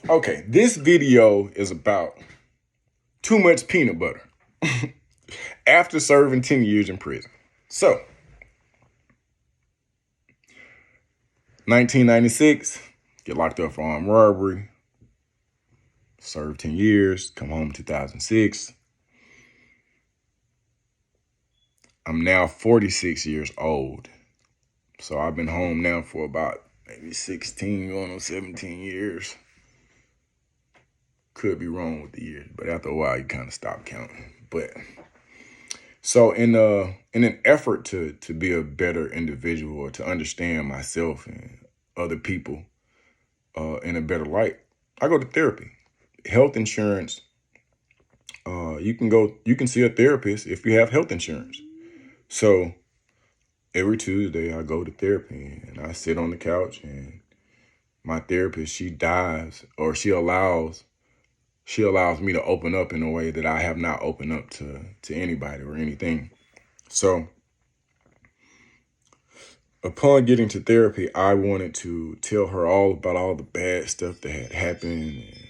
Okay, this video is about too much peanut butter after serving 10 years in prison. So, 1996, get locked up for armed robbery, served 10 years, come home 2006. I'm now 46 years old. So I've been home now for about maybe 16, going on 17 years. Could be wrong with the years, but after a while you kind of stop counting. But so in an effort to be a better individual or to understand myself and other people in a better light, I go to therapy. Health insurance, you can see a therapist if you have health insurance. So every Tuesday I go to therapy and I sit on the couch and my therapist, she allows me to open up in a way that I have not opened up to anybody or anything. So upon getting to therapy, I wanted to tell her all about all the bad stuff that had happened and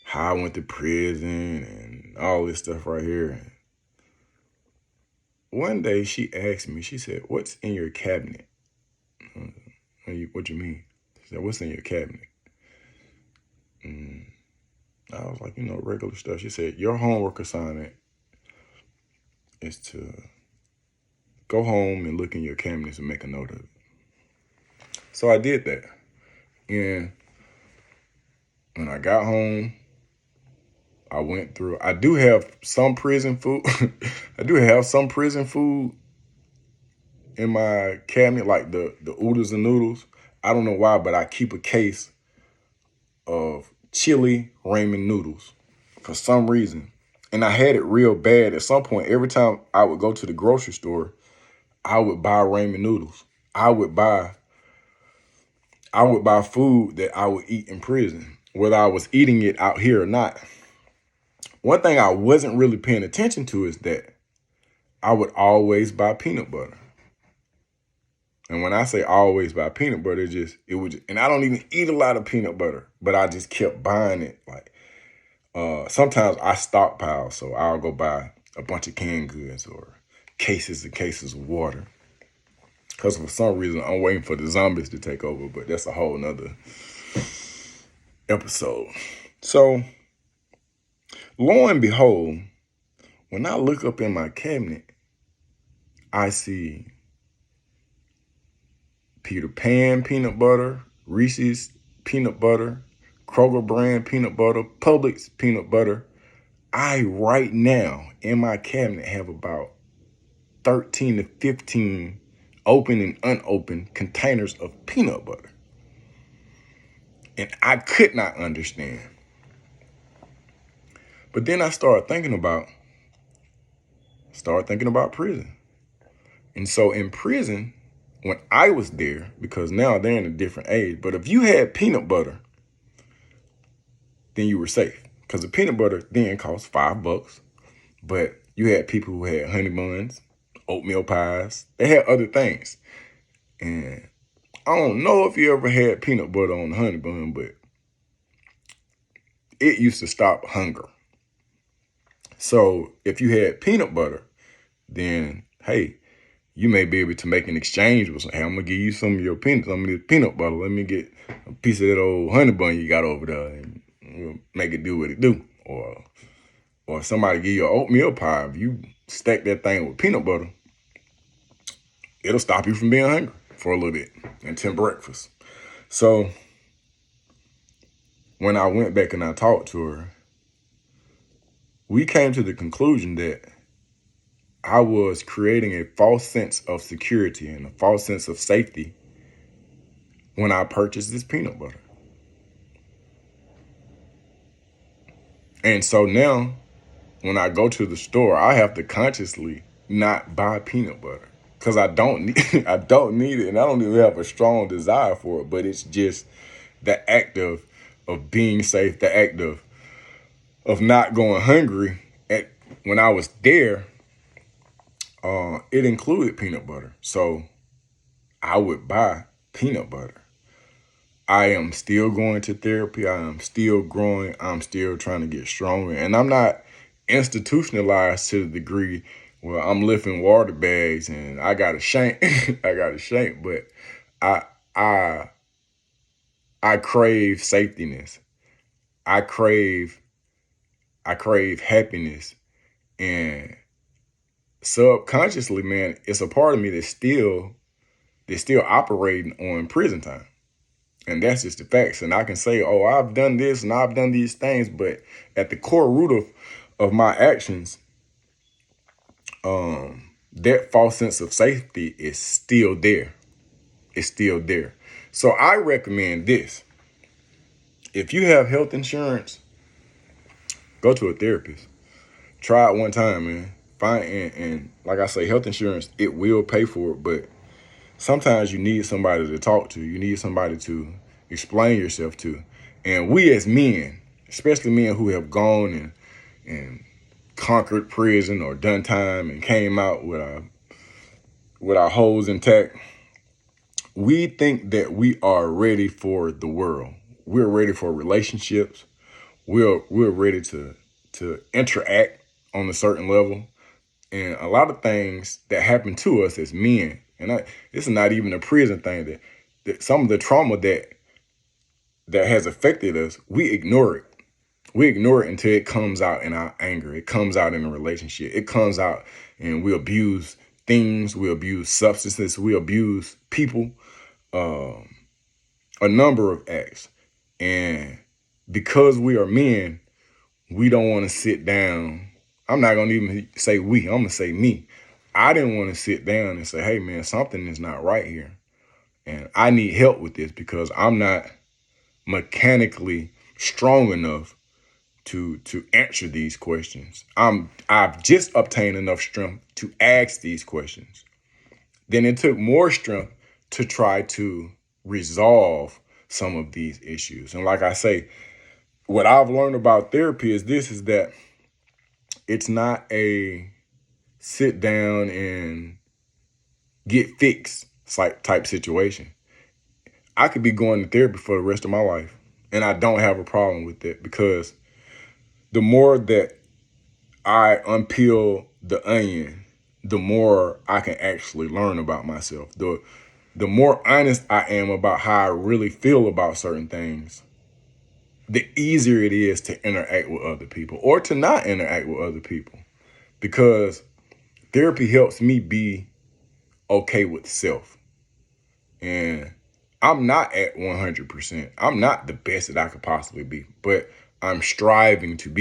how I went to prison and all this stuff right here. One day she asked me, she said, "What's in your cabinet?" What you mean? She said, "What's in your cabinet?" And I was like, regular stuff. She said, "Your homework assignment is to go home and look in your cabinets and make a note of it." So I did that. And when I got home, I do have some prison food. I do have some prison food in my cabinet, like the oodles and noodles. I don't know why, but I keep a case of chili ramen noodles for some reason. And I had it real bad at some point. Every time I would go to the grocery store, I would buy ramen noodles. I would buy food that I would eat in prison, whether I was eating it out here or not. One thing I wasn't really paying attention to is that I would always buy peanut butter. And when I say always buy peanut butter, and I don't even eat a lot of peanut butter, but I just kept buying it. Like, sometimes I stockpile, so I'll go buy a bunch of canned goods or cases and cases of water. Because for some reason, I'm waiting for the zombies to take over, but that's a whole nother episode. So, lo and behold, when I look up in my cabinet, I see Peter Pan peanut butter, Reese's peanut butter, Kroger brand peanut butter, Publix peanut butter. I right now in my cabinet have about 13 to 15 open and unopened containers of peanut butter. And I could not understand. But then I started thinking about prison. And so in prison, when I was there, because now they're in a different age, but if you had peanut butter, then you were safe. Because the peanut butter then cost $5. But you had people who had honey buns, oatmeal pies. They had other things. And I don't know if you ever had peanut butter on the honey bun, but it used to stop hunger. So if you had peanut butter, then, hey, you may be able to make an exchange with some. Hey, I'm going to give you some of this peanut butter. Let me get a piece of that old honey bun you got over there and we'll make it do what it do. Or somebody give you an oatmeal pie. If you stack that thing with peanut butter, it'll stop you from being hungry for a little bit until breakfast. So when I went back and I talked to her, we came to the conclusion that I was creating a false sense of security and a false sense of safety when I purchased this peanut butter. And so now when I go to the store, I have to consciously not buy peanut butter because I don't need it, and I don't even have a strong desire for it, but it's just the act of being safe, the act of not going hungry. When I was there, it included peanut butter. So I would buy peanut butter. I am still going to therapy. I am still growing. I'm still trying to get stronger. And I'm not institutionalized to the degree where I'm lifting water bags and I got a shank. I got a shank, but I I I crave safetyness. I crave I crave happiness. And subconsciously, man, it's a part of me that's still operating on prison time. And that's just the facts. And I can say, oh, I've done this and I've done these things, but at the core root of my actions, that false sense of safety is still there. It's still there. So I recommend this. If you have health insurance, go to a therapist. Try it one time, man. Find and like I say, health insurance, it will pay for it, but sometimes you need somebody to talk to. You need somebody to explain yourself to. And we as men, especially men who have gone and conquered prison or done time and came out with our holes intact, we think that we are ready for the world. We're ready for relationships. We're ready to interact on a certain level. And a lot of things that happen to us as men, and this is not even a prison thing, that some of the trauma that has affected us, we ignore it. We ignore it until it comes out in our anger. It comes out in a relationship. It comes out and we abuse things. We abuse substances. We abuse people. A number of acts. And because we are men, we don't want to sit down. I'm not going to even say we. I'm going to say me. I didn't want to sit down and say, hey, man, something is not right here. And I need help with this because I'm not mechanically strong enough to answer these questions. I've just obtained enough strength to ask these questions. Then it took more strength to try to resolve some of these issues. And like I say, what I've learned about therapy is that it's not a sit down and get fixed type situation. I could be going to therapy for the rest of my life, and I don't have a problem with that because the more that I unpeel the onion, the more I can actually learn about myself. The more honest I am about how I really feel about certain things, the easier it is to interact with other people or to not interact with other people. Because therapy helps me be okay with self. And I'm not at 100%. I'm not the best that I could possibly be, but I'm striving to be.